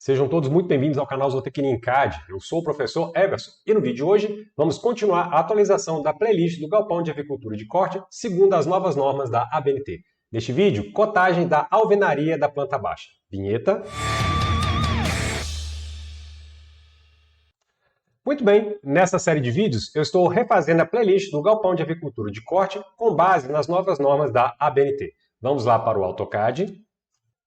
Sejam todos muito bem-vindos ao canal Zootecnia em CAD. Eu sou o professor Everson e no vídeo de hoje vamos continuar a atualização da playlist do Galpão de Avicultura de Corte segundo as novas normas da ABNT. Neste vídeo, cotagem da alvenaria da planta baixa. Vinheta. Muito bem, nessa série de vídeos eu estou refazendo a playlist do Galpão de Avicultura de Corte com base nas novas normas da ABNT. Vamos lá para o AutoCAD.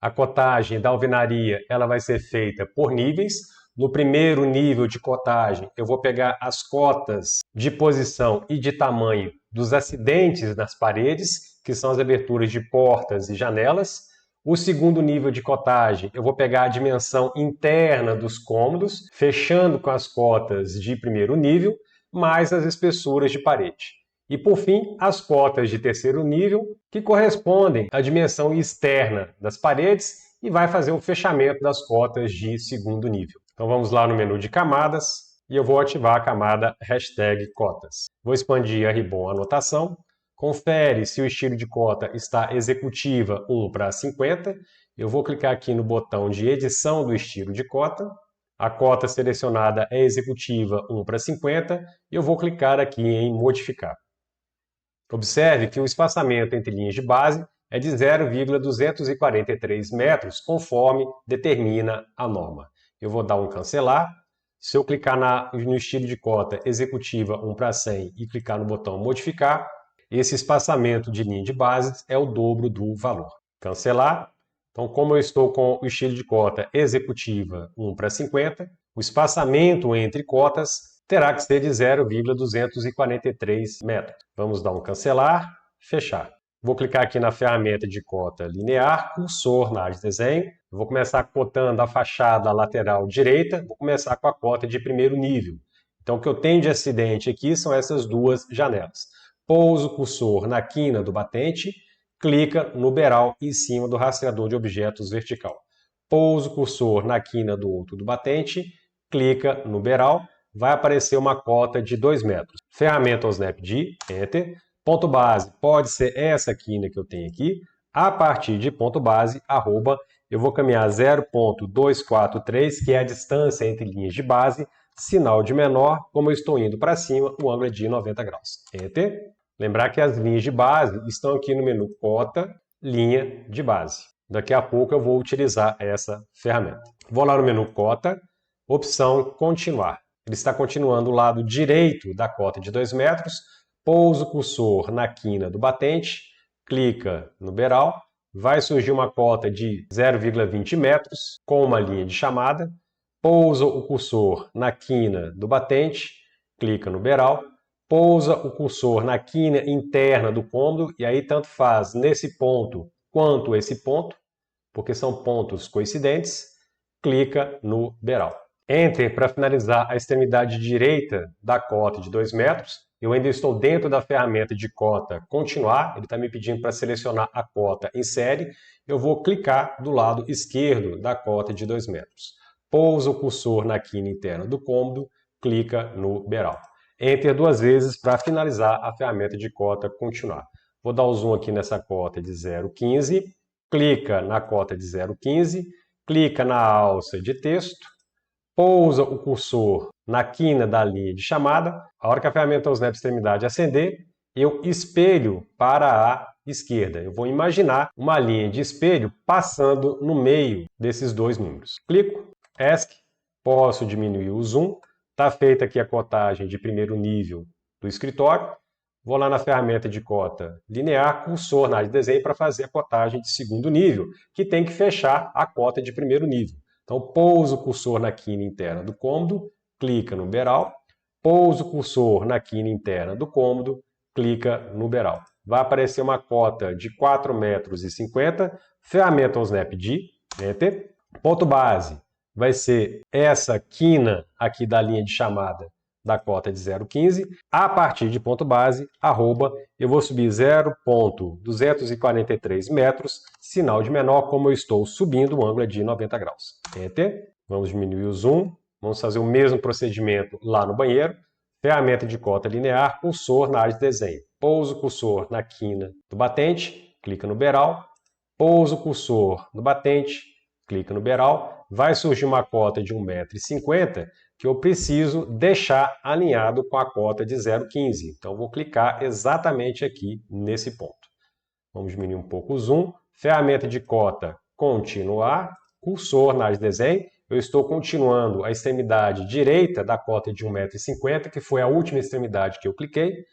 A cotagem da alvenaria ela vai ser feita por níveis. No primeiro nível de cotagem, eu vou pegar as cotas de posição e de tamanho dos acidentes nas paredes, que são as aberturas de portas e janelas. O segundo nível de cotagem, eu vou pegar a dimensão interna dos cômodos, fechando com as cotas de primeiro nível, mais as espessuras de parede. E, por fim, as cotas de terceiro nível, que correspondem à dimensão externa das paredes e vai fazer o fechamento das cotas de segundo nível. Então vamos lá no menu de camadas e eu vou ativar a camada #cotas. Vou expandir a ribbon anotação. Confere se o estilo de cota está executiva 1:50. Eu vou clicar aqui no botão de edição do estilo de cota. A cota selecionada é executiva 1:50 e eu vou clicar aqui em modificar. Observe que o espaçamento entre linhas de base é de 0,243 metros, conforme determina a norma. Eu vou dar um cancelar. Se eu clicar no estilo de cota executiva 1:100 e clicar no botão modificar, esse espaçamento de linha de base é o dobro do valor. Cancelar. Então, como eu estou com o estilo de cota executiva 1:50, o espaçamento entre cotas terá que ser de 0,243 metros. Vamos dar um cancelar, fechar. Vou clicar aqui na ferramenta de cota linear, cursor na área de desenho. Eu vou começar cotando a fachada lateral direita, vou começar com a cota de primeiro nível. Então, o que eu tenho de acidente aqui são essas duas janelas. Pouso o cursor na quina do batente, clica no beiral em cima do rastreador de objetos vertical. Pouso o cursor na quina do outro do batente, clica no beiral, vai aparecer uma cota de 2 metros. Ferramenta Snap-D, Enter. Ponto base pode ser essa quina que eu tenho aqui. A partir de ponto base, arroba, eu vou caminhar 0,243, que é a distância entre linhas de base. Sinal de menor, como eu estou indo para cima, o ângulo é de 90 graus. Enter. Lembrar que as linhas de base estão aqui no menu Cota, Linha de Base. Daqui a pouco eu vou utilizar essa ferramenta. Vou lá no menu Cota, opção Continuar. Ele está continuando o lado direito da cota de 2 metros, pousa o cursor na quina do batente, clica no beiral, vai surgir uma cota de 0,20 metros com uma linha de chamada, pousa o cursor na quina do batente, clica no beiral, pousa o cursor na quina interna do cômodo, e aí tanto faz nesse ponto quanto esse ponto, porque são pontos coincidentes, clica no beiral. Enter para finalizar a extremidade direita da cota de 2 metros. Eu ainda estou dentro da ferramenta de cota continuar. Ele está me pedindo para selecionar a cota em série. Eu vou clicar do lado esquerdo da cota de 2 metros. Pousa o cursor na quina interna do cômodo, clica no beiral. Enter 2 vezes para finalizar a ferramenta de cota continuar. Vou dar o zoom aqui nessa cota de 0,15. Clica na cota de 0,15. Clica na alça de texto. Pousa o cursor na quina da linha de chamada. A hora que a ferramenta Snap Extremidade acender, eu espelho para a esquerda. Eu vou imaginar uma linha de espelho passando no meio desses dois números. Clico, ESC, posso diminuir o zoom. Está feita aqui a cotagem de primeiro nível do escritório. Vou lá na ferramenta de cota linear, cursor na área de desenho para fazer a cotagem de segundo nível, que tem que fechar a cota de primeiro nível. Então, pouso o cursor na quina interna do cômodo, clica no beiral, pouso o cursor na quina interna do cômodo, clica no beiral. Vai aparecer uma cota de 4,50 metros, ferramenta Snap-D, Enter. Ponto base vai ser essa quina aqui da linha de chamada da cota de 0,15. A partir de ponto base, arroba, eu vou subir 0,243 metros, sinal de menor, como eu estou subindo, o ângulo é de 90 graus. Enter. Vamos diminuir o zoom. Vamos fazer o mesmo procedimento lá no banheiro. Ferramenta de cota linear, cursor na área de desenho. Pouso o cursor na quina do batente, clica no beiral. Pouso o cursor no batente, clica no beiral. vai surgir uma cota de 1,50 m que eu preciso deixar alinhado com a cota de 0,15. Então, vou clicar exatamente aqui nesse ponto. Vamos diminuir um pouco o zoom. Ferramenta de cota, continuar. Cursor na área de desenho. Eu estou continuando a extremidade direita da cota de 1,50 m, que foi a última extremidade que eu cliquei.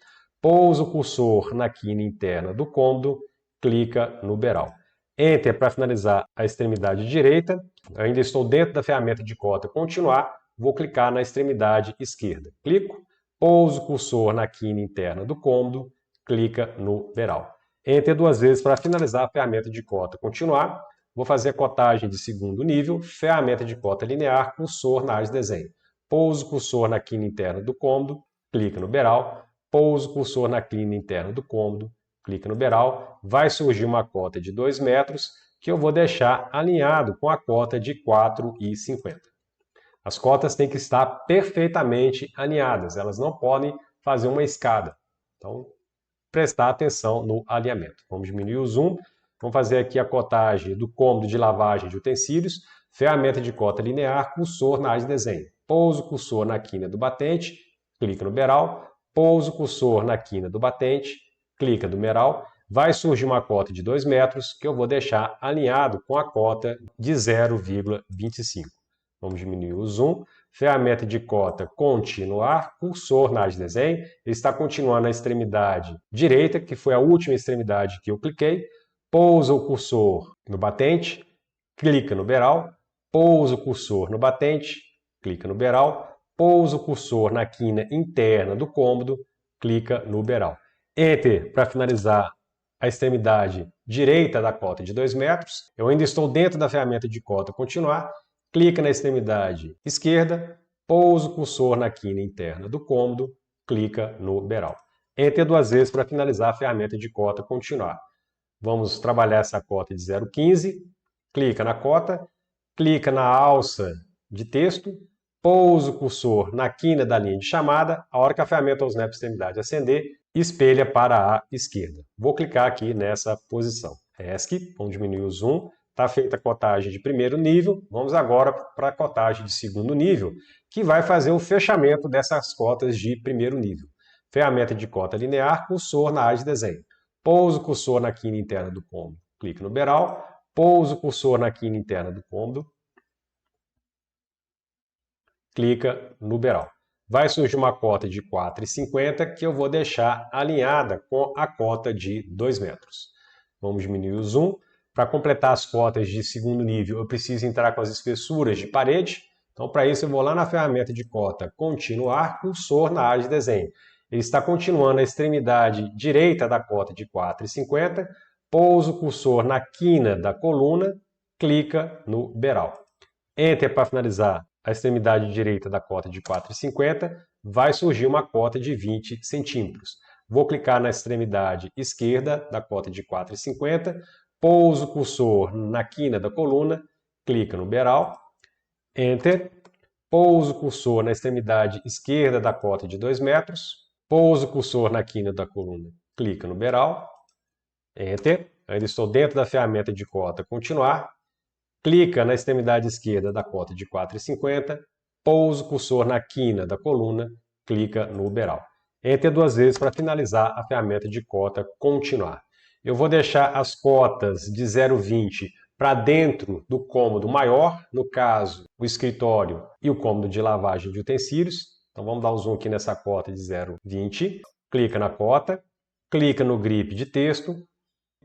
Pouso o cursor na quina interna do cômodo, clica no beiral. Enter para finalizar a extremidade direita. Eu ainda estou dentro da ferramenta de cota continuar. Vou clicar na extremidade esquerda. Clico, pouso o cursor na quina interna do cômodo, clica no beiral. Enter 2 vezes para finalizar a ferramenta de cota continuar. Vou fazer a cotagem de segundo nível, ferramenta de cota linear, cursor na área de desenho. Pouso o cursor na quina interna do cômodo, clica no beiral. Pouso o cursor na quina interna do cômodo, clica no beiral. Vai surgir uma cota de 2 metros que eu vou deixar alinhado com a cota de 4,50. As cotas têm que estar perfeitamente alinhadas, elas não podem fazer uma escada. Então, prestar atenção no alinhamento. Vamos diminuir o zoom, vamos fazer aqui a cotagem do cômodo de lavagem de utensílios, ferramenta de cota linear, cursor na área de desenho. Pouso o cursor na quina do batente, clica no beiral, pouso o cursor na quina do batente, clica no beiral, vai surgir uma cota de 2 metros que eu vou deixar alinhado com a cota de 0,25. Vamos diminuir o zoom. Ferramenta de cota continuar, cursor na área de desenho. Ele está continuando na extremidade direita, que foi a última extremidade que eu cliquei. Pousa o cursor no batente, clica no beiral. Pousa o cursor no batente, clica no beiral. Pousa o cursor na quina interna do cômodo, clica no beiral. Enter para finalizar a extremidade direita da cota de 2 metros. Eu ainda estou dentro da ferramenta de cota continuar. Clica na extremidade esquerda, pousa o cursor na quina interna do cômodo, clica no beiral. Enter 2 vezes para finalizar a ferramenta de cota continuar. Vamos trabalhar essa cota de 0,15, clica na cota, clica na alça de texto, pousa o cursor na quina da linha de chamada, a hora que a ferramenta ou snap extremidade acender, espelha para a esquerda. Vou clicar aqui nessa posição. ESC, vamos diminuir o zoom. Está feita a cotagem de primeiro nível, vamos agora para a cotagem de segundo nível, que vai fazer o fechamento dessas cotas de primeiro nível. Ferramenta de cota linear, cursor na área de desenho. Pouso o cursor na quina interna do cômodo, clique no beiral. Pouso o cursor na quina interna do cômodo, clica no beiral. Vai surgir uma cota de 4,50 que eu vou deixar alinhada com a cota de 2 metros. Vamos diminuir o zoom. Para completar as cotas de segundo nível, eu preciso entrar com as espessuras de parede. Então, para isso, eu vou lá na ferramenta de cota continuar, cursor na área de desenho. Ele está continuando a extremidade direita da cota de 4,50, pouso o cursor na quina da coluna, clica no beiral. Enter para finalizar a extremidade direita da cota de 4,50, vai surgir uma cota de 20 centímetros. Vou clicar na extremidade esquerda da cota de 4,50, pouso o cursor na quina da coluna, clica no beiral, Enter, pouso o cursor na extremidade esquerda da cota de 2 metros, pouso o cursor na quina da coluna, clica no beiral, Enter, ainda estou dentro da ferramenta de cota continuar, clica na extremidade esquerda da cota de 4,50, pouso o cursor na quina da coluna, clica no beiral. Enter 2 vezes para finalizar a ferramenta de cota continuar. Eu vou deixar as cotas de 0,20 para dentro do cômodo maior, no caso, o escritório e o cômodo de lavagem de utensílios. Então vamos dar um zoom aqui nessa cota de 0,20. Clica na cota, clica no grip de texto,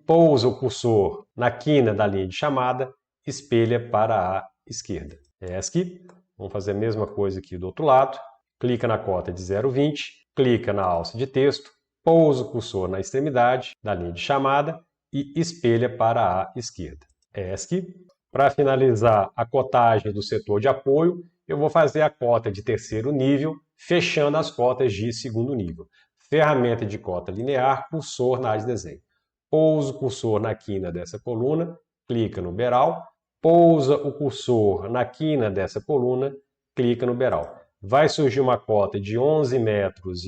pousa o cursor na quina da linha de chamada, espelha para a esquerda. ESC. Vamos fazer a mesma coisa aqui do outro lado. Clica na cota de 0,20, clica na alça de texto, pousa o cursor na extremidade da linha de chamada e espelha para a esquerda. ESC. Para finalizar a cotagem do setor de apoio, eu vou fazer a cota de terceiro nível, fechando as cotas de segundo nível. Ferramenta de cota linear, cursor na área de desenho. Pousa o cursor na quina dessa coluna, clica no beiral, pousa o cursor na quina dessa coluna, clica no beiral. Vai surgir uma cota de 11,80 metros,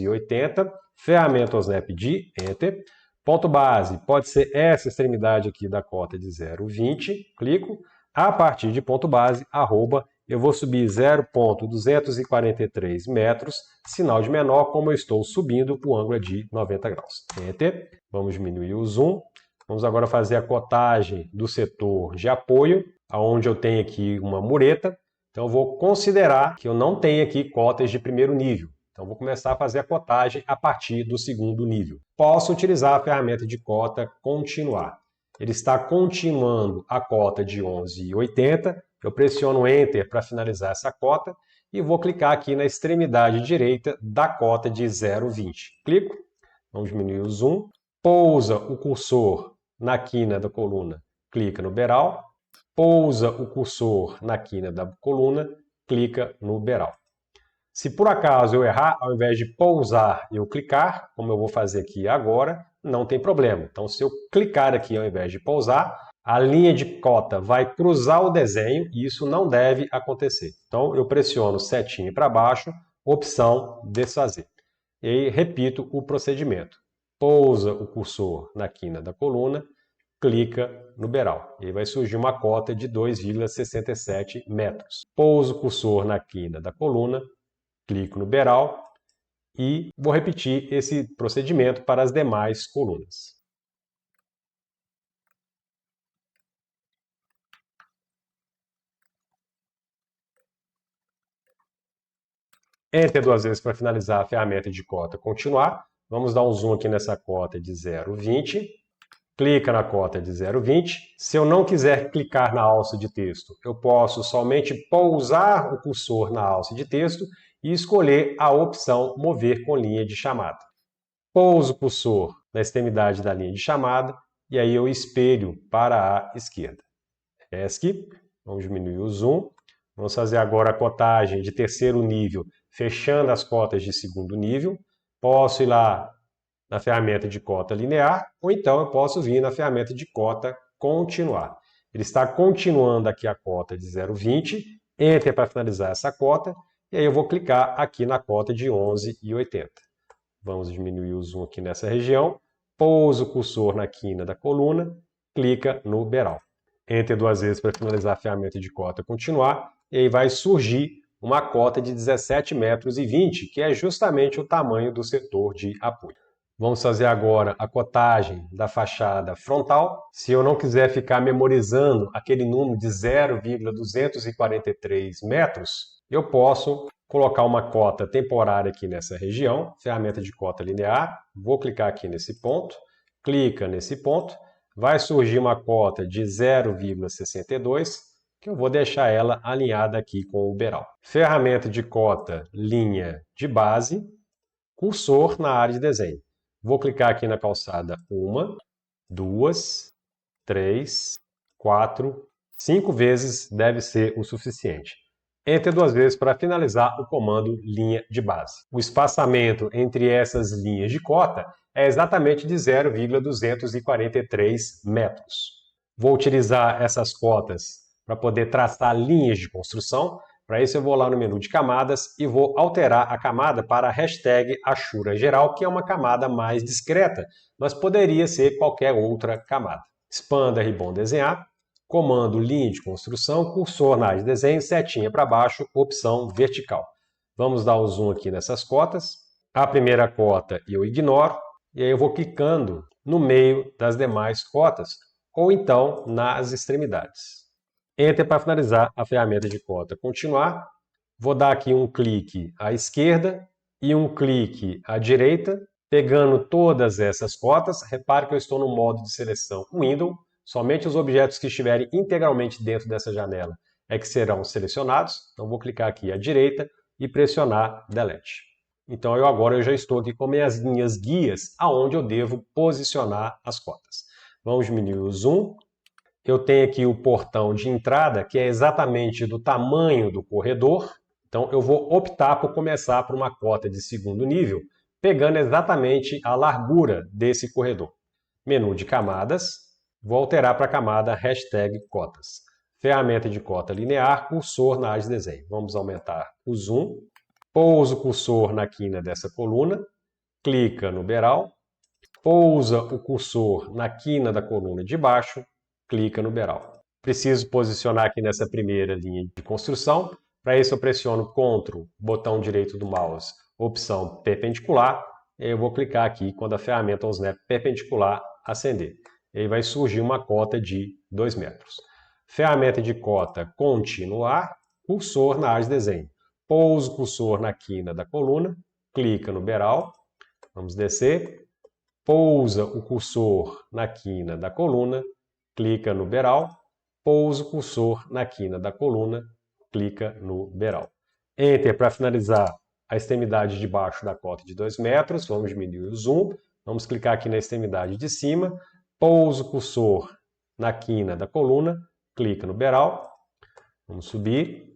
ferramenta OSNAP de Enter. Ponto base, pode ser essa extremidade aqui da cota de 0,20, clico. A partir de ponto base, arroba, eu vou subir 0,243 metros, sinal de menor, como eu estou subindo, o ângulo é de 90 graus. Enter. Vamos diminuir o zoom. Vamos agora fazer a cotagem do setor de apoio, onde eu tenho aqui uma mureta. Então, eu vou considerar que eu não tenho aqui cotas de primeiro nível. Então, vou começar a fazer a cotagem a partir do segundo nível. Posso utilizar a ferramenta de cota continuar. Ele está continuando a cota de 11,80. Eu pressiono Enter para finalizar essa cota e vou clicar aqui na extremidade direita da cota de 0,20. Clico, vamos diminuir o zoom, pousa o cursor na quina da coluna, clica no beral, pousa o cursor na quina da coluna, clica no beral. Se por acaso eu errar, ao invés de pousar eu clicar, como eu vou fazer aqui agora, não tem problema. Então, se eu clicar aqui ao invés de pousar, a linha de cota vai cruzar o desenho e isso não deve acontecer. Então, eu pressiono setinha para baixo, opção desfazer. E aí, repito o procedimento. Pousa o cursor na quina da coluna, clica no beral. E aí vai surgir uma cota de 2,67 metros. Pouso o cursor na quina da coluna, clico no beral e vou repetir esse procedimento para as demais colunas. Enter duas vezes para finalizar a ferramenta de cota continuar. Vamos dar um zoom aqui nessa cota de 0,20. Clica na cota de 0,20. Se eu não quiser clicar na alça de texto, eu posso somente pousar o cursor na alça de texto e escolher a opção mover com linha de chamada. Pouso o cursor na extremidade da linha de chamada e aí eu espelho para a esquerda. ESC, vamos diminuir o zoom. Vamos fazer agora a cotagem de terceiro nível, fechando as cotas de segundo nível. Posso ir lá na ferramenta de cota linear, ou então eu posso vir na ferramenta de cota continuar. Ele está continuando aqui a cota de 0,20, Enter para finalizar essa cota, e aí eu vou clicar aqui na cota de 11,80. Vamos diminuir o zoom aqui nessa região, pouso o cursor na quina da coluna, clica no beral. Enter duas vezes para finalizar a ferramenta de cota continuar, e aí vai surgir uma cota de 17,20 metros, que é justamente o tamanho do setor de apoio. Vamos fazer agora a cotagem da fachada frontal. Se eu não quiser ficar memorizando aquele número de 0,243 metros, eu posso colocar uma cota temporária aqui nessa região, ferramenta de cota linear, vou clicar aqui nesse ponto, clica nesse ponto, vai surgir uma cota de 0,62, que eu vou deixar ela alinhada aqui com o beral. Ferramenta de cota linha de base, cursor na área de desenho. Vou clicar aqui na calçada 1, 2, 3, 4, 5 vezes deve ser o suficiente. Enter duas vezes para finalizar o comando linha de base. O espaçamento entre essas linhas de cota é exatamente de 0,243 metros. Vou utilizar essas cotas para poder traçar linhas de construção. Para isso eu vou lá no menu de camadas e vou alterar a camada para a hashtag Achura Geral, que é uma camada mais discreta, mas poderia ser qualquer outra camada. Expanda Ribbon Desenhar, comando linha de construção, cursor na área de desenho, setinha para baixo, opção vertical. Vamos dar o zoom aqui nessas cotas. A primeira cota eu ignoro e aí eu vou clicando no meio das demais cotas ou então nas extremidades. Enter para finalizar a ferramenta de cota continuar. Vou dar aqui um clique à esquerda e um clique à direita, pegando todas essas cotas. Repare que eu estou no modo de seleção Window. Somente os objetos que estiverem integralmente dentro dessa janela é que serão selecionados. Então vou clicar aqui à direita e pressionar Delete. Então agora eu já estou aqui com minhas linhas guias aonde eu devo posicionar as cotas. Vamos diminuir o zoom. Eu tenho aqui o portão de entrada, que é exatamente do tamanho do corredor. Então, eu vou optar por começar por uma cota de segundo nível, pegando exatamente a largura desse corredor. Menu de camadas, vou alterar para a camada hashtag cotas. Ferramenta de cota linear, cursor na área de desenho. Vamos aumentar o zoom. Pouso o cursor na quina dessa coluna, clica no beral, pousa o cursor na quina da coluna de baixo, clica no beral. Preciso posicionar aqui nessa primeira linha de construção. Para isso eu pressiono Ctrl, botão direito do mouse, opção perpendicular. E eu vou clicar aqui quando a ferramenta Snap perpendicular acender. E aí vai surgir uma cota de 2 metros. Ferramenta de cota continuar, cursor na área de desenho. Pouso o cursor na quina da coluna, clica no beral, vamos descer. Pousa o cursor na quina da coluna, clica no beral. Pousa o cursor na quina da coluna, clica no beral. Enter para finalizar a extremidade de baixo da cota de 2 metros. Vamos diminuir o zoom. Vamos clicar aqui na extremidade de cima. Pousa o cursor na quina da coluna, clica no beral. Vamos subir.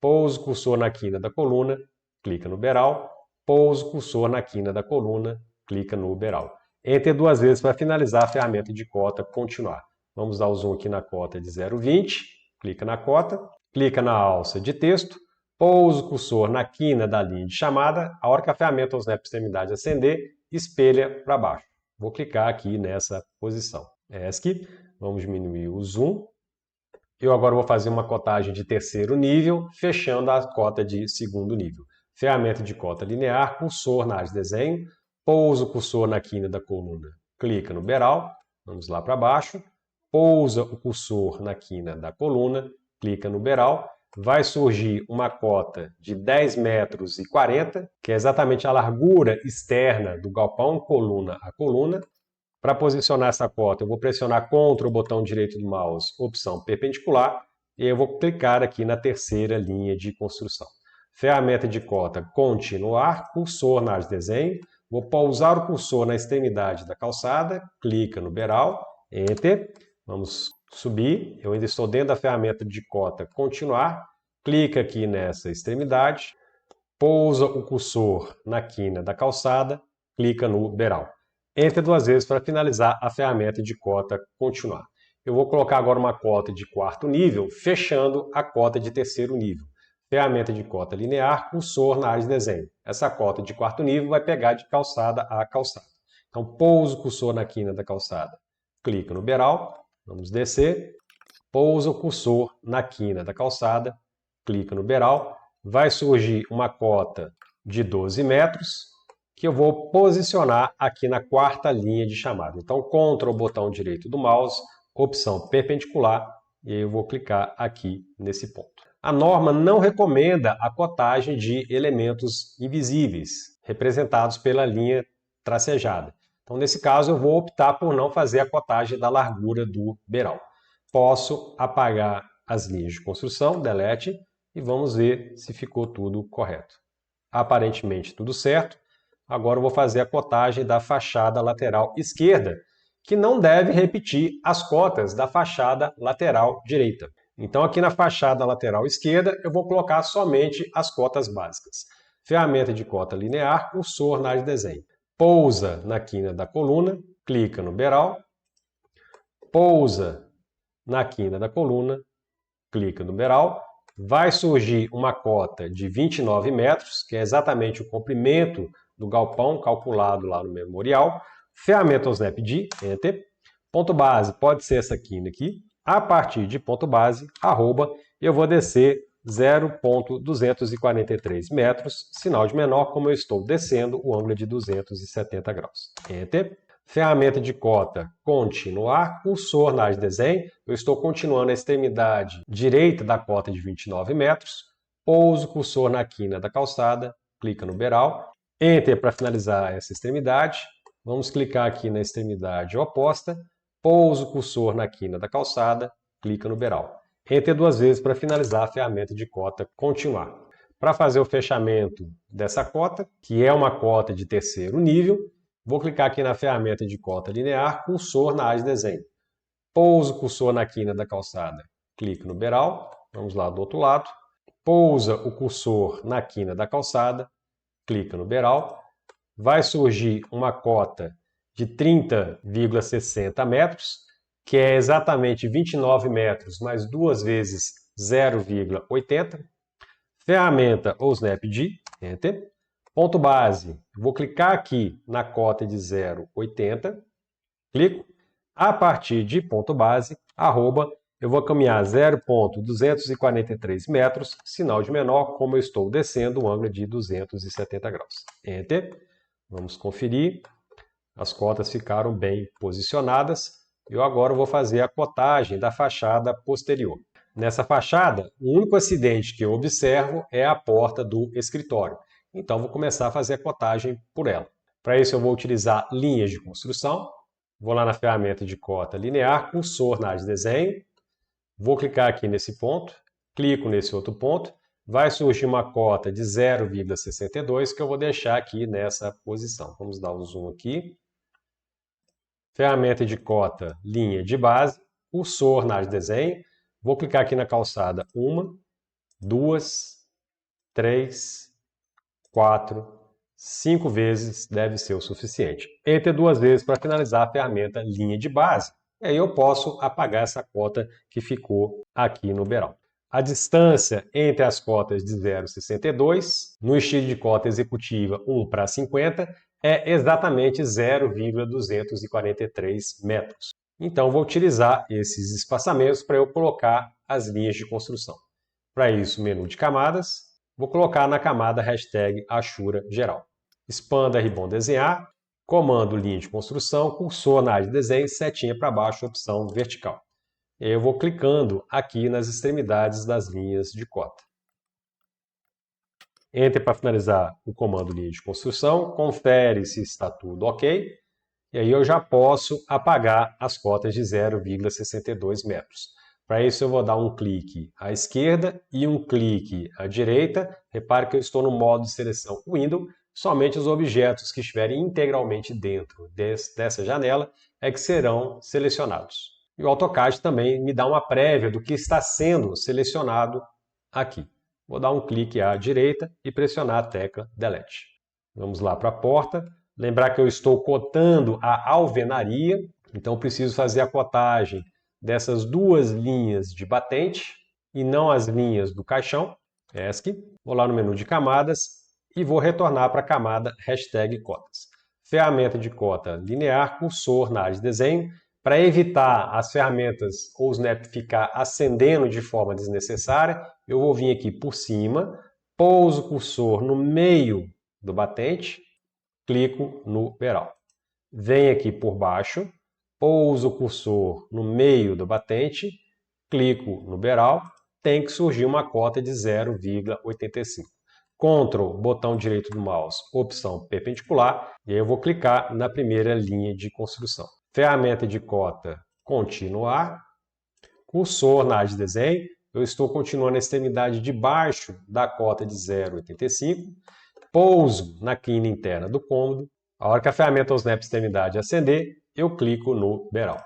Pousa o cursor na quina da coluna, clica no beral. Pousa o cursor na quina da coluna, clica no beral. Enter 2 vezes para finalizar a ferramenta de cota continuar. Vamos dar o zoom aqui na cota de 0,20. Clica na cota. Clica na alça de texto. Pousa o cursor na quina da linha de chamada. A hora que a ferramenta Snap extremidade acender, espelha para baixo. Vou clicar aqui nessa posição. ESC. Vamos diminuir o zoom. Eu agora vou fazer uma cotagem de terceiro nível, fechando a cota de segundo nível. Ferramenta de cota linear, cursor na área de desenho, pousa o cursor na quina da coluna, clica no beral, vamos lá para baixo, pousa o cursor na quina da coluna, clica no beral, vai surgir uma cota de 10 metros e 40, que é exatamente a largura externa do galpão, coluna a coluna. Para posicionar essa cota, eu vou pressionar Ctrl, o botão direito do mouse, opção perpendicular, e eu vou clicar aqui na terceira linha de construção. Ferramenta de cota continuar, cursor na área de desenho, vou pousar o cursor na extremidade da calçada, clica no beral, Enter, vamos subir, eu ainda estou dentro da ferramenta de cota continuar, clica aqui nessa extremidade, pousa o cursor na quina da calçada, clica no beral. Enter 2 vezes para finalizar a ferramenta de cota continuar. Eu vou colocar agora uma cota de quarto nível, fechando a cota de terceiro nível. Ferramenta de cota linear, cursor na área de desenho. Essa cota de quarto nível vai pegar de calçada a calçada. Então, pouso o cursor na quina da calçada, clica no beral, vamos descer, pousa o cursor na quina da calçada, clica no beral, vai surgir uma cota de 12 metros, que eu vou posicionar aqui na quarta linha de chamada. Então, Ctrl, botão direito do mouse, opção perpendicular, e eu vou clicar aqui nesse ponto. A norma não recomenda a cotagem de elementos invisíveis, representados pela linha tracejada. Então, nesse caso, eu vou optar por não fazer a cotagem da largura do beral. Posso apagar as linhas de construção, delete, e vamos ver se ficou tudo correto. Aparentemente, tudo certo. Agora eu vou fazer a cotagem da fachada lateral esquerda, que não deve repetir as cotas da fachada lateral direita. Então aqui na fachada lateral esquerda eu vou colocar somente as cotas básicas. Ferramenta de cota linear, cursor na área de desenho. Pousa na quina da coluna, clica no beral. Pousa na quina da coluna, clica no beral. Vai surgir uma cota de 29 metros, que é exatamente o comprimento do galpão calculado lá no memorial. Ferramenta Snap de Enter. Ponto base pode ser essa quina aqui. A partir de ponto base, arroba, eu vou descer 0,243 metros, sinal de menor, como eu estou descendo, o ângulo é de 270 graus. Enter. Ferramenta de cota continuar, cursor na área de desenho, eu estou continuando a extremidade direita da cota de 29 metros, pouso o cursor na quina da calçada, clica no beral, Enter para finalizar essa extremidade, vamos clicar aqui na extremidade oposta, pouso o cursor na quina da calçada, clica no beral. Enter 2 vezes para finalizar a ferramenta de cota continuar. Para fazer o fechamento dessa cota, que é uma cota de terceiro nível, vou clicar aqui na ferramenta de cota linear, cursor na área de desenho. Pouso o cursor na quina da calçada, clico no beral, vamos lá do outro lado. Pousa o cursor na quina da calçada, clica no beral. Vai surgir uma cota de 30,60 metros, que é exatamente 29 metros mais 2 vezes 0,80. Ferramenta ou Snap de Enter. Ponto base, vou clicar aqui na cota de 0,80, clico, a partir de ponto base, arroba, eu vou caminhar 0,243 metros, sinal de menor, como eu estou descendo um ângulo de 270 graus. Enter. Vamos conferir. As cotas ficaram bem posicionadas. Eu agora vou fazer a cotagem da fachada posterior. Nessa fachada, o único acidente que eu observo é a porta do escritório. Então, vou começar a fazer a cotagem por ela. Para isso, eu vou utilizar linhas de construção. Vou lá na ferramenta de cota linear, cursor na área de desenho. Vou clicar aqui nesse ponto, clico nesse outro ponto. Vai surgir uma cota de 0,62 que eu vou deixar aqui nessa posição. Vamos dar um zoom aqui. Ferramenta de cota, linha de base, cursor na área de desenho. Vou clicar aqui na calçada 1, 2, 3, 4, 5 vezes deve ser o suficiente. Enter 2 vezes para finalizar a ferramenta linha de base. E aí eu posso apagar essa cota que ficou aqui no beiral. A distância entre as cotas de 0,62, no estilo de cota executiva 1:50, é exatamente 0,243 metros. Então, vou utilizar esses espaçamentos para eu colocar as linhas de construção. Para isso, menu de camadas, vou colocar na camada hashtag Ashura Geral. Expanda Ribbon Desenhar, comando linha de construção, cursor na área de desenho, setinha para baixo, opção vertical. E aí eu vou clicando aqui nas extremidades das linhas de cota. Enter para finalizar o comando linha de construção, confere se está tudo ok, e aí eu já posso apagar as cotas de 0,62 metros. Para isso eu vou dar um clique à esquerda e um clique à direita. Repare que eu estou no modo de seleção Window, somente os objetos que estiverem integralmente dentro dessa janela é que serão selecionados. E o AutoCAD também me dá uma prévia do que está sendo selecionado aqui. Vou dar um clique à direita e pressionar a tecla Delete. Vamos lá para a porta. Lembrar que eu estou cotando a alvenaria, então preciso fazer a cotagem dessas duas linhas de batente e não as linhas do caixão. ESC. Vou lá no menu de camadas e vou retornar para a camada hashtag cotas. Ferramenta de cota linear, cursor na área de desenho. Para evitar as ferramentas ou o snap ficar acendendo de forma desnecessária, eu vou vir aqui por cima, pouso o cursor no meio do batente, clico no beiral. Venho aqui por baixo, pouso o cursor no meio do batente, clico no beiral, tem que surgir uma cota de 0,85. Ctrl, botão direito do mouse, opção perpendicular, e aí eu vou clicar na primeira linha de construção. Ferramenta de cota, continuar, cursor na área de desenho, eu estou continuando a extremidade de baixo da cota de 0,85, pouso na quina interna do cômodo, a hora que a ferramenta ou snap extremidade acender, eu clico no beiral.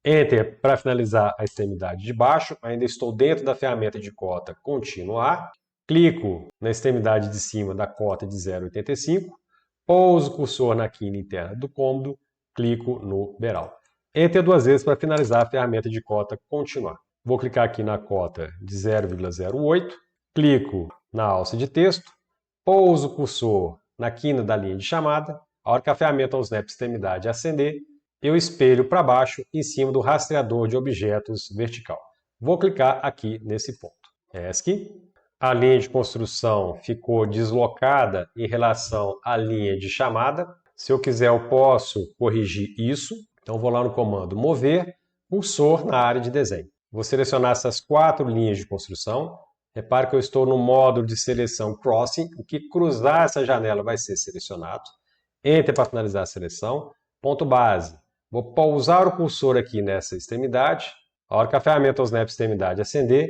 Enter para finalizar a extremidade de baixo, ainda estou dentro da ferramenta de cota continuar, clico na extremidade de cima da cota de 0,85, pouso o cursor na quina interna do cômodo, clico no beiral. Enter 2 vezes para finalizar a ferramenta de cota continuar. Vou clicar aqui na cota de 0,08, clico na alça de texto, pouso o cursor na quina da linha de chamada, a hora que a ferramenta ou snap extremidade acender, eu espelho para baixo em cima do rastreador de objetos vertical. Vou clicar aqui nesse ponto. ESC. A linha de construção ficou deslocada em relação à linha de chamada. Se eu quiser, eu posso corrigir isso. Então, vou lá no comando mover, cursor na área de desenho. Vou selecionar essas 4 linhas de construção. Repare que eu estou no módulo de seleção Crossing. O que cruzar essa janela vai ser selecionado. Enter para finalizar a seleção. Ponto base. Vou pousar o cursor aqui nessa extremidade. A hora que a ferramenta ou snap extremidade acender,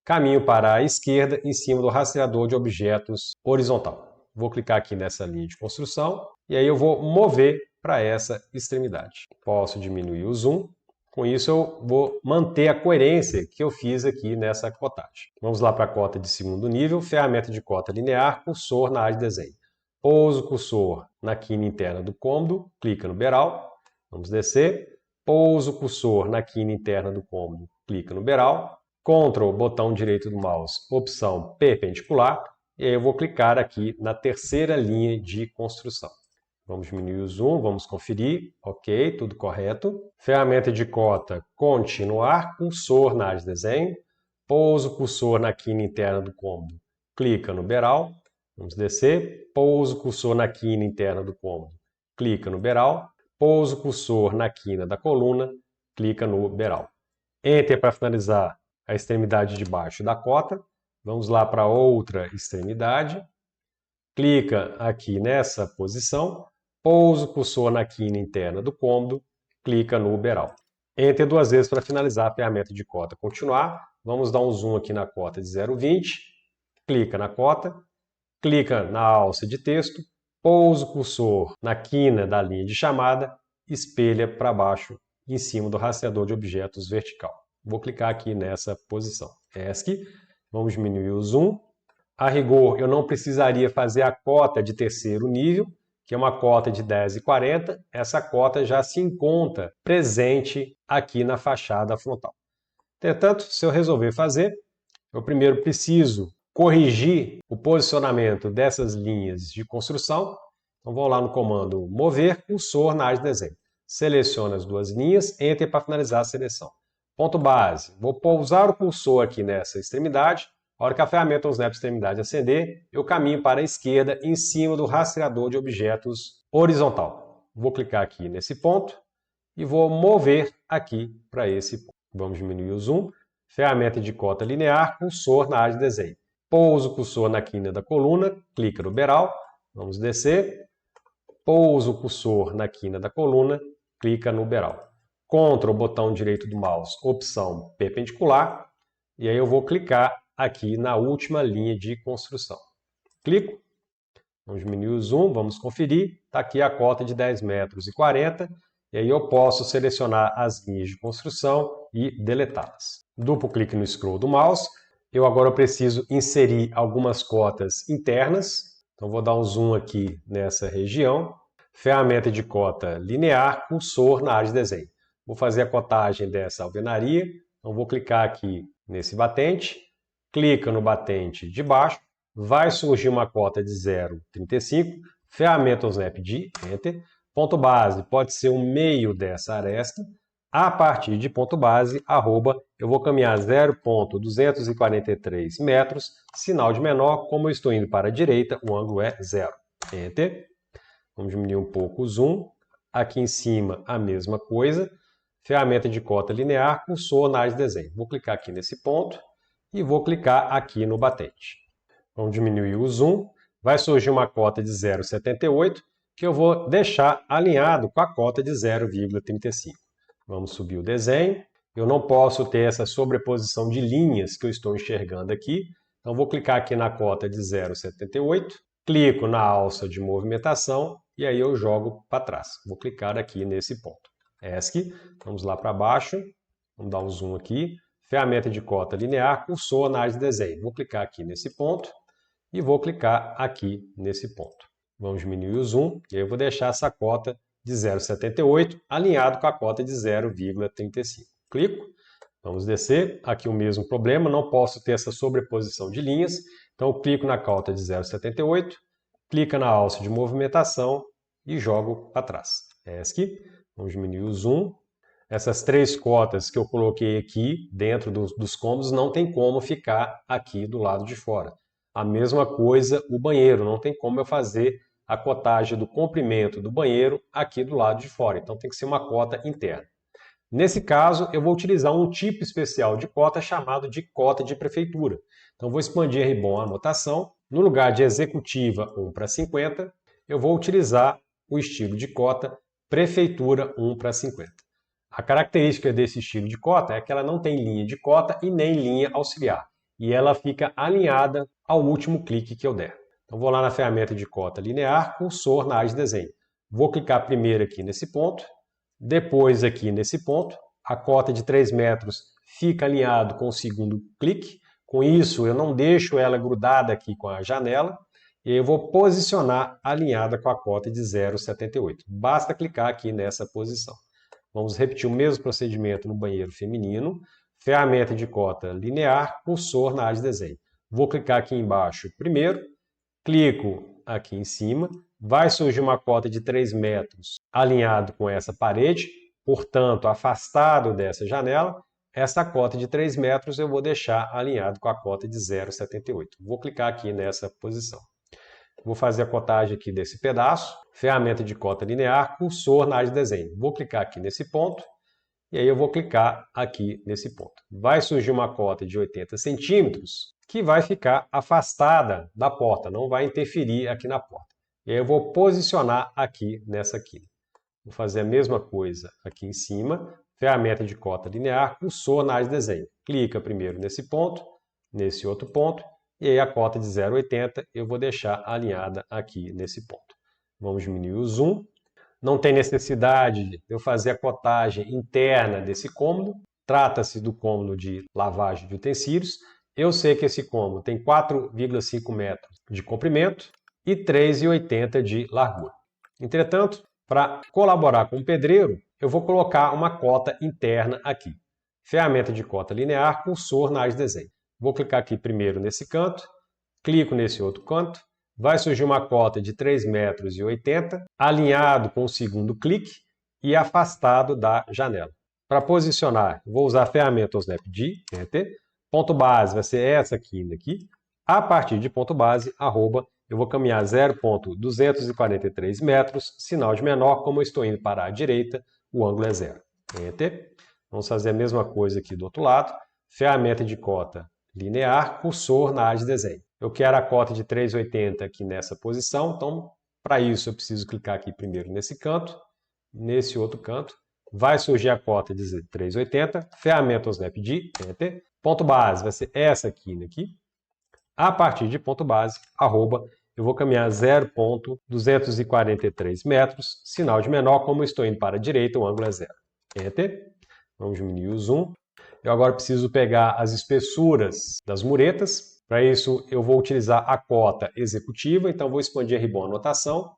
caminho para a esquerda em cima do rastreador de objetos horizontal. Vou clicar aqui nessa linha de construção e aí eu vou mover para essa extremidade. Posso diminuir o zoom. Com isso eu vou manter a coerência que eu fiz aqui nessa cotagem. Vamos lá para a cota de segundo nível, ferramenta de cota linear, cursor na área de desenho. Pouso o cursor na quina interna do cômodo, clica no beiral. Vamos descer. Pouso o cursor na quina interna do cômodo, clica no beiral. Ctrl, botão direito do mouse, opção perpendicular, e aí eu vou clicar aqui na terceira linha de construção. Vamos diminuir o zoom, vamos conferir. Ok, tudo correto. Ferramenta de cota, continuar, cursor na área de desenho. Pouso o cursor na quina interna do cômodo. Clica no beral. Vamos descer. Pouso o cursor na quina interna do cômodo. Clica no beral. Pouso o cursor na quina da coluna. Clica no beral. Enter para finalizar a extremidade de baixo da cota. Vamos lá para outra extremidade. Clica aqui nessa posição. Pouso o cursor na quina interna do cômodo. Clica no beral. Enter duas vezes para finalizar a ferramenta de cota. Continuar. Vamos dar um zoom aqui na cota de 0,20. Clica na cota. Clica na alça de texto. Pousa o cursor na quina da linha de chamada. Espelha para baixo em cima do rastreador de objetos vertical. Vou clicar aqui nessa posição. ESC. Vamos diminuir o zoom. A rigor, eu não precisaria fazer a cota de terceiro nível, que é uma cota de 10,40, essa cota já se encontra presente aqui na fachada frontal. Entretanto, se eu resolver fazer, eu primeiro preciso corrigir o posicionamento dessas linhas de construção. Então vou lá no comando mover cursor na área de desenho. Seleciono as duas linhas, Enter para finalizar a seleção. Ponto base, vou pousar o cursor aqui nessa extremidade. A hora que a ferramenta Snap Extremidade acender, eu caminho para a esquerda em cima do rastreador de objetos horizontal. Vou clicar aqui nesse ponto e vou mover aqui para esse ponto. Vamos diminuir o zoom. Ferramenta de cota linear, cursor na área de desenho. Pouso o cursor na quina da coluna, clica no beral. Vamos descer. Pouso o cursor na quina da coluna, clica no beral. Ctrl, botão direito do mouse, opção perpendicular. E aí eu vou clicar aqui na última linha de construção. Clico, vamos diminuir o zoom, vamos conferir. Está aqui a cota de 10,40 metros. E aí eu posso selecionar as linhas de construção e deletá-las. Duplo clique no scroll do mouse. Eu agora preciso inserir algumas cotas internas. Então vou dar um zoom aqui nessa região. Ferramenta de cota linear, cursor na área de desenho. Vou fazer a cotagem dessa alvenaria. Então vou clicar aqui nesse batente. Clica no batente de baixo, vai surgir uma cota de 0,35, ferramenta Snap de Enter, ponto base pode ser o meio dessa aresta, a partir de ponto base, arroba, eu vou caminhar 0,243 metros, sinal de menor, como eu estou indo para a direita, o ângulo é 0. Enter, vamos diminuir um pouco o zoom, aqui em cima a mesma coisa, ferramenta de cota linear, cursor na área de desenho, vou clicar aqui nesse ponto, e vou clicar aqui no batente. Vamos diminuir o zoom. Vai surgir uma cota de 0,78 que eu vou deixar alinhado com a cota de 0,35. Vamos subir o desenho. Eu não posso ter essa sobreposição de linhas que eu estou enxergando aqui. Então vou clicar aqui na cota de 0,78. Clico na alça de movimentação e aí eu jogo para trás. Vou clicar aqui nesse ponto. ESC. Vamos lá para baixo. Vamos dar um zoom aqui. Ferramenta de cota linear, cursor na área de desenho. Vou clicar aqui nesse ponto e vou clicar aqui nesse ponto. Vamos diminuir o zoom e aí eu vou deixar essa cota de 0,78 alinhado com a cota de 0,35. Clico, vamos descer. Aqui o mesmo problema, não posso ter essa sobreposição de linhas. Então eu clico na cota de 0,78, clica na alça de movimentação e jogo para trás. ESC, vamos diminuir o zoom. Essas três cotas que eu coloquei aqui dentro dos cômodos não tem como ficar aqui do lado de fora. A mesma coisa o banheiro, não tem como eu fazer a cotagem do comprimento do banheiro aqui do lado de fora. Então tem que ser uma cota interna. Nesse caso, eu vou utilizar um tipo especial de cota chamado de cota de prefeitura. Então vou expandir a ribbon anotação. No lugar de executiva 1:50, eu vou utilizar o estilo de cota prefeitura 1:50. A característica desse estilo de cota é que ela não tem linha de cota e nem linha auxiliar. E ela fica alinhada ao último clique que eu der. Então vou lá na ferramenta de cota linear, cursor na área de desenho. Vou clicar primeiro aqui nesse ponto, depois aqui nesse ponto. A cota de 3 metros fica alinhado com o segundo clique. Com isso eu não deixo ela grudada aqui com a janela. E eu vou posicionar alinhada com a cota de 0,78. Basta clicar aqui nessa posição. Vamos repetir o mesmo procedimento no banheiro feminino. Ferramenta de cota linear, cursor na área de desenho. Vou clicar aqui embaixo primeiro, clico aqui em cima, vai surgir uma cota de 3 metros alinhado com essa parede, portanto, afastado dessa janela, essa cota de 3 metros eu vou deixar alinhado com a cota de 0,78. Vou clicar aqui nessa posição. Vou fazer a cotagem aqui desse pedaço, ferramenta de cota linear, cursor na área de desenho. Vou clicar aqui nesse ponto, e aí eu vou clicar aqui nesse ponto. Vai surgir uma cota de 80 centímetros, que vai ficar afastada da porta, não vai interferir aqui na porta. E aí eu vou posicionar aqui nessa quina. Vou fazer a mesma coisa aqui em cima, ferramenta de cota linear, cursor na área de desenho. Clica primeiro nesse ponto, nesse outro ponto, e aí a cota de 0,80 eu vou deixar alinhada aqui nesse ponto. Vamos diminuir o zoom. Não tem necessidade de eu fazer a cotagem interna desse cômodo. Trata-se do cômodo de lavagem de utensílios. Eu sei que esse cômodo tem 4,5 metros de comprimento e 3,80 de largura. Entretanto, para colaborar com o pedreiro, eu vou colocar uma cota interna aqui. Ferramenta de cota linear, cursor na área de desenho. Vou clicar aqui primeiro nesse canto, clico nesse outro canto, vai surgir uma cota de 3,80 metros, alinhado com o segundo clique e afastado da janela. Para posicionar, vou usar a ferramenta Snap D, Enter. Ponto base vai ser essa quina aqui. A partir de ponto base, arroba, eu vou caminhar 0,243 metros, sinal de menor, como eu estou indo para a direita, o ângulo é 0. Enter. Vamos fazer a mesma coisa aqui do outro lado. Ferramenta de cota linear, cursor na área de desenho. Eu quero a cota de 3,80 aqui nessa posição, então para isso eu preciso clicar aqui primeiro nesse canto, nesse outro canto. Vai surgir a cota de 3,80, ferramenta Snap D, Enter. Ponto base vai ser essa quina aqui. A partir de ponto base, arroba, eu vou caminhar 0,243 metros, sinal de menor, como eu estou indo para a direita, o ângulo é 0. Enter. Vamos diminuir o zoom. Eu agora preciso pegar as espessuras das muretas. Para isso, eu vou utilizar a cota executiva, então vou expandir a ribbon anotação.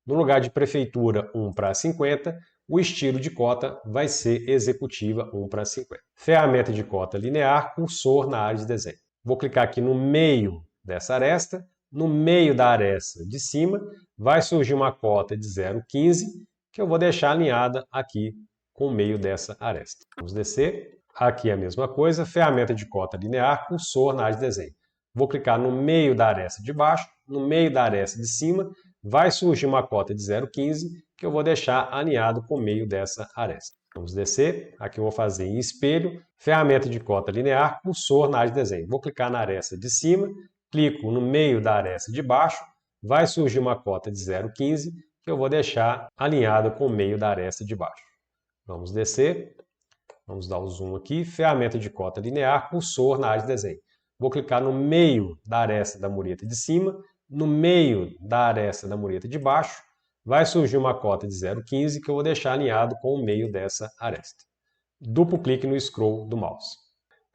No lugar de prefeitura 1:50, o estilo de cota vai ser executiva 1:50. Ferramenta de cota linear, cursor na área de desenho. Vou clicar aqui no meio dessa aresta. No meio da aresta de cima, vai surgir uma cota de 0,15, que eu vou deixar alinhada aqui com o meio dessa aresta. Vamos descer. Aqui é a mesma coisa, ferramenta de cota linear, cursor na área de desenho. Vou clicar no meio da aresta de baixo, no meio da aresta de cima, vai surgir uma cota de 0,15, que eu vou deixar alinhado com o meio dessa aresta. Vamos descer, aqui eu vou fazer em espelho, ferramenta de cota linear, cursor na área de desenho. Vou clicar na aresta de cima, clico no meio da aresta de baixo, vai surgir uma cota de 0,15, que eu vou deixar alinhado com o meio da aresta de baixo. Vamos descer. Vamos dar o zoom aqui, ferramenta de cota linear, cursor na área de desenho. Vou clicar no meio da aresta da mureta de cima, no meio da aresta da mureta de baixo, vai surgir uma cota de 0,15 que eu vou deixar alinhado com o meio dessa aresta. Duplo clique no scroll do mouse.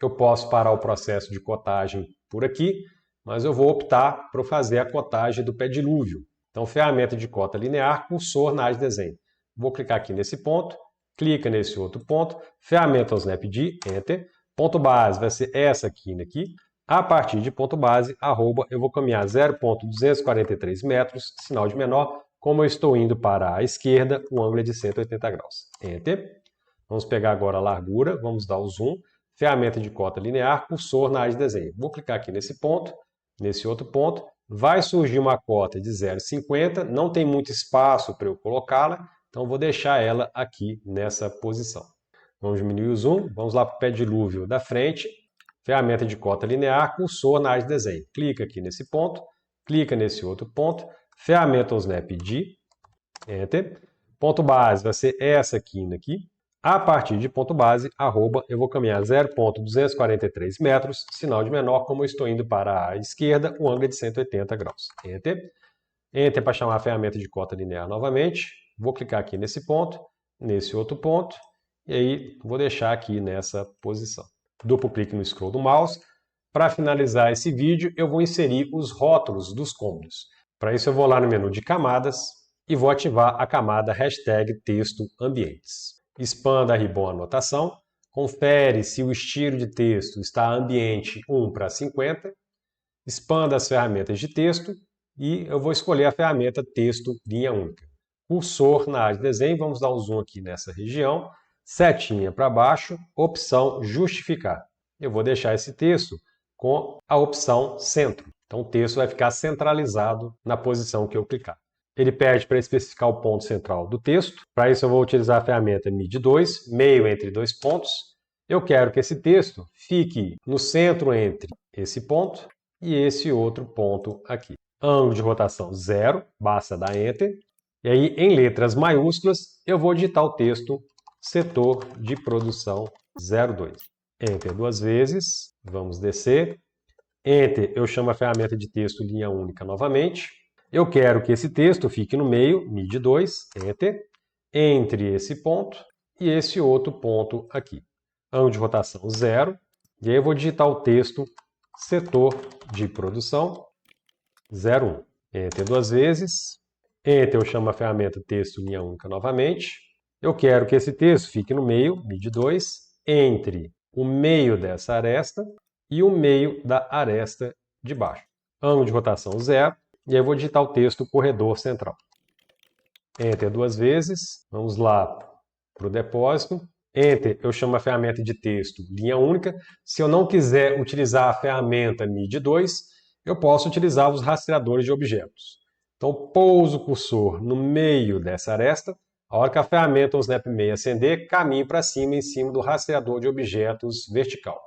Eu posso parar o processo de cotagem por aqui, mas eu vou optar por fazer a cotagem do pé dilúvio. Então, ferramenta de cota linear, cursor na área de desenho. Vou clicar aqui nesse ponto, clica nesse outro ponto, ferramenta Snap D, Enter. Ponto base vai ser essa quina aqui. A partir de ponto base, arroba, eu vou caminhar 0,243 metros, sinal de menor. Como eu estou indo para a esquerda, o ângulo é de 180 graus. Enter. Vamos pegar agora a largura, vamos dar o zoom. Ferramenta de cota linear, cursor na área de desenho. Vou clicar aqui nesse ponto, nesse outro ponto. Vai surgir uma cota de 0,50, não tem muito espaço para eu colocá-la. Então, vou deixar ela aqui nessa posição. Vamos diminuir o zoom, vamos lá para o pé dilúvio da frente. Ferramenta de cota linear, cursor na área de desenho. Clica aqui nesse ponto, clica nesse outro ponto. Ferramenta Snap D, Enter. Ponto base vai ser essa quina aqui. A partir de ponto base, arroba, eu vou caminhar 0,243 metros, sinal de menor, como eu estou indo para a esquerda, o ângulo é de 180 graus. Enter. Enter para chamar a ferramenta de cota linear novamente. Vou clicar aqui nesse ponto, nesse outro ponto, e aí vou deixar aqui nessa posição. Duplo clique no scroll do mouse. Para finalizar esse vídeo, eu vou inserir os rótulos dos cômodos. Para isso eu vou lá no menu de camadas e vou ativar a camada hashtag texto ambientes. Expanda a ribbon anotação, confere se o estilo de texto está ambiente 1:50, expanda as ferramentas de texto, e eu vou escolher a ferramenta Texto Linha Única. Cursor na área de desenho, vamos dar um zoom aqui nessa região, setinha para baixo, opção Justificar. Eu vou deixar esse texto com a opção Centro. Então o texto vai ficar centralizado na posição que eu clicar. Ele pede para especificar o ponto central do texto. Para isso eu vou utilizar a ferramenta MID2, meio entre dois pontos. Eu quero que esse texto fique no centro entre esse ponto e esse outro ponto aqui. Ângulo de rotação 0, basta dar Enter. E aí, em letras maiúsculas, eu vou digitar o texto setor de produção 02. Enter duas vezes, vamos descer. Enter, eu chamo a ferramenta de texto linha única novamente. Eu quero que esse texto fique no meio, MID2, Enter, entre esse ponto e esse outro ponto aqui. Ângulo de rotação 0, e aí eu vou digitar o texto setor de produção 01. Enter duas vezes. Enter, eu chamo a ferramenta texto linha única novamente. Eu quero que esse texto fique no meio, MID2, entre o meio dessa aresta e o meio da aresta de baixo. Ângulo de rotação 0, e aí eu vou digitar o texto corredor central. Enter duas vezes. Vamos lá para o depósito. Enter, eu chamo a ferramenta de texto linha única. Se eu não quiser utilizar a ferramenta MID2, eu posso utilizar os rastreadores de objetos. Então, pouso o cursor no meio dessa aresta. A hora que a ferramenta Snap Meia acender, caminho para cima em cima do rastreador de objetos vertical.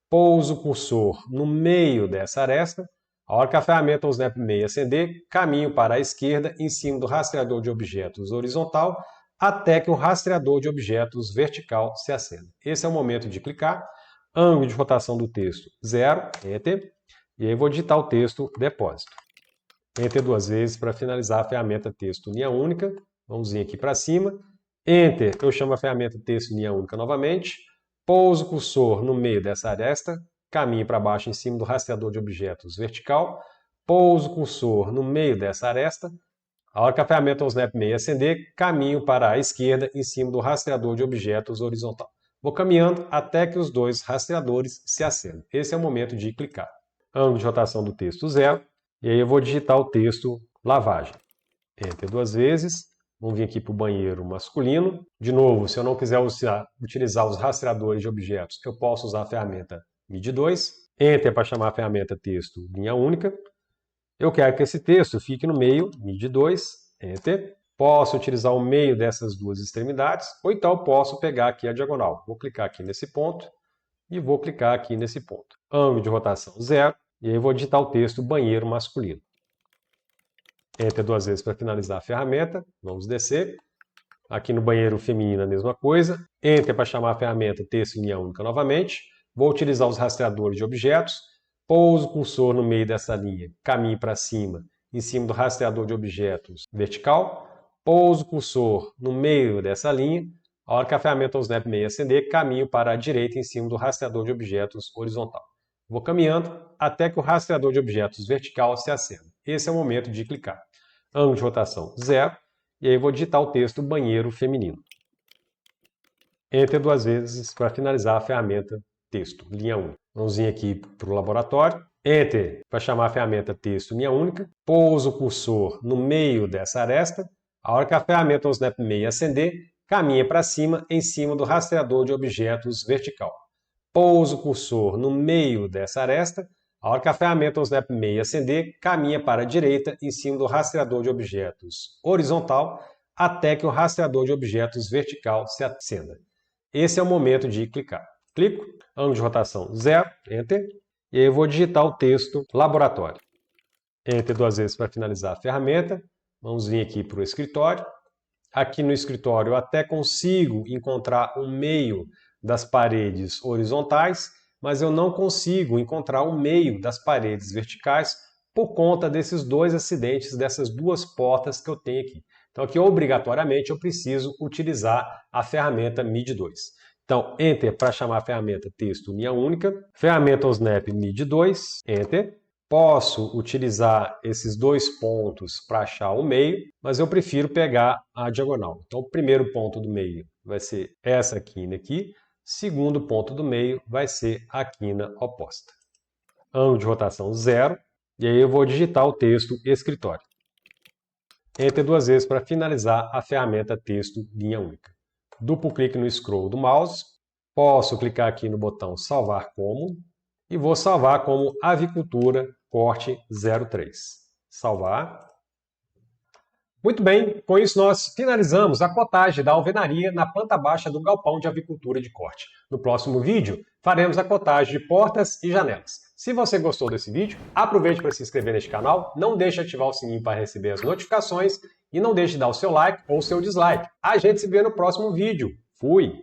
Pouso o cursor no meio dessa aresta. A hora que a ferramenta Snap Meia acender, caminho para a esquerda em cima do rastreador de objetos horizontal, até que o rastreador de objetos vertical se acenda. Esse é o momento de clicar. Ângulo de rotação do texto 0, Enter. E aí eu vou digitar o texto depósito. Enter duas vezes para finalizar a ferramenta texto linha única. Vamos vir aqui para cima. Enter, eu chamo a ferramenta texto linha única novamente. Pouso o cursor no meio dessa aresta. Caminho para baixo em cima do rastreador de objetos vertical. Pouso o cursor no meio dessa aresta. A hora que a ferramenta Snap Meia acender, caminho para a esquerda em cima do rastreador de objetos horizontal. Vou caminhando até que os dois rastreadores se acendam. Esse é o momento de clicar. Ângulo de rotação do texto 0. E aí eu vou digitar o texto lavagem. Enter duas vezes. Vamos vir aqui para o banheiro masculino. De novo, se eu não quiser utilizar os rastreadores de objetos, eu posso usar a ferramenta MID2. Enter para chamar a ferramenta texto linha única. Eu quero que esse texto fique no meio, MID2, Enter. Posso utilizar o meio dessas duas extremidades, ou então posso pegar aqui a diagonal. Vou clicar aqui nesse ponto e vou clicar aqui nesse ponto. Ângulo de rotação 0, e aí eu vou digitar o texto banheiro masculino. Enter duas vezes para finalizar a ferramenta. Vamos descer. Aqui no banheiro feminino a mesma coisa. Enter para chamar a ferramenta texto linha única novamente. Vou utilizar os rastreadores de objetos. Pouso o cursor no meio dessa linha, caminho para cima, em cima do rastreador de objetos vertical. Pouso o cursor no meio dessa linha. A hora que a ferramenta Snap Meia acender, caminho para a direita em cima do rastreador de objetos horizontal. Vou caminhando até que o rastreador de objetos vertical se acenda. Esse é o momento de clicar. Ângulo de rotação 0. E aí eu vou digitar o texto banheiro feminino. Enter duas vezes para finalizar a ferramenta texto, linha única. Vamos vir aqui para o laboratório. Enter para chamar a ferramenta texto linha única. Pouso o cursor no meio dessa aresta. A hora que a ferramenta Snap Meia acender, caminha para cima em cima do rastreador de objetos vertical. Pouso o cursor no meio dessa aresta. A hora que a ferramenta Snap Meia acender, caminha para a direita em cima do rastreador de objetos horizontal até que o rastreador de objetos vertical se acenda. Esse é o momento de clicar. Clico, ângulo de rotação 0, Enter, e aí eu vou digitar o texto laboratório. Enter duas vezes para finalizar a ferramenta. Vamos vir aqui para o escritório. Aqui no escritório eu até consigo encontrar o meio das paredes horizontais, mas eu não consigo encontrar o meio das paredes verticais por conta desses dois acidentes, dessas duas portas que eu tenho aqui. Então aqui obrigatoriamente eu preciso utilizar a ferramenta MID2. Então Enter para chamar a ferramenta texto linha única, ferramenta Snap MID2, Enter. Posso utilizar esses dois pontos para achar o meio, mas eu prefiro pegar a diagonal. Então o primeiro ponto do meio vai ser essa quina aqui, segundo ponto do meio vai ser a quina oposta. Ângulo de rotação 0, E aí eu vou digitar o texto escritório. Enter 2 vezes para finalizar a ferramenta texto linha única. Duplo clique no scroll do mouse. Posso clicar aqui no botão salvar como. E vou salvar como avicultura corte 03. Salvar. Muito bem, com isso nós finalizamos a cotagem da alvenaria na planta baixa do galpão de avicultura de corte. No próximo vídeo, faremos a cotagem de portas e janelas. Se você gostou desse vídeo, aproveite para se inscrever neste canal, não deixe de ativar o sininho para receber as notificações e não deixe de dar o seu like ou o seu dislike. A gente se vê no próximo vídeo. Fui!